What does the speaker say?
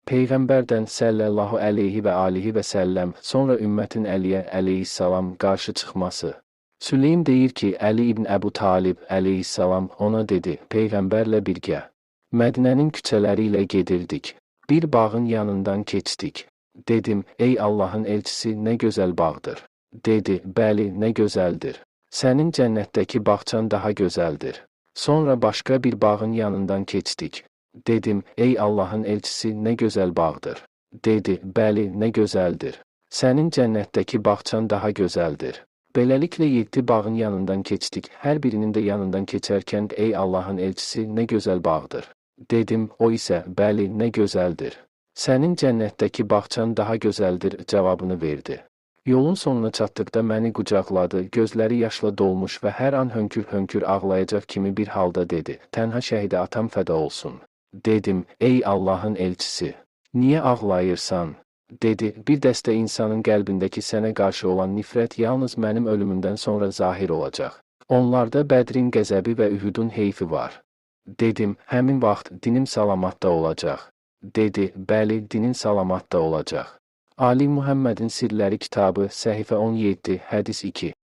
Peyğəmbərdən sallallahu əleyhi və alihi və səlləm, sonra ümmətin Əliyə əleyhissalam qarşı çıxması. Süleym deyir ki, Əli ibn Əbu Talib əleyhissalam ona dedi, Peyğəmbərlə birgə Mədinənin küçələri ilə gedirdik. Bir bağın yanından keçdik. Dedim, ey Allahın elçisi, nə gözəl bağdır. Dedi, bəli, nə gözəldir. Sənin cənnətdəki bağçan daha gözəldir. Sonra başqa bir bağın yanından keçdik. Dedim, ey Allahın elçisi, nə gözəl bağdır. Dedi, bəli, nə gözəldir. Sənin cənnətdəki bağçan daha gözəldir. Beləliklə 7 bağın yanından keçdik. Hər birinin də yanından keçərkən, ey Allahın elçisi, nə gözəl bağdır. Dedim, o isə, bəli, nə gözəldir. Sənin cənnətdəki bağçan daha gözəldir cavabını verdi. Yolun sonuna çatdıqda məni qucaqladı, gözləri yaşla dolmuş və hər an hönkür-hönkür ağlayacaq kimi bir halda dedi, tənha şəhidə atam fəda olsun. Dedim, ey Allahın elçisi, niyə ağlayırsan? Dedi, bir dəstə insanın qəlbindəki sənə qarşı olan nifrət yalnız mənim ölümümdən sonra zahir olacaq. Onlarda Bədrin qəzəbi və Ühudun heyfi var. Dedim, həmin vaxt dinim salamatda olacaq. Dedi, bəli, dinin salamatda olacaq. Ali Muhammedin Sirləri kitabı, səhifə 17, hədis 2.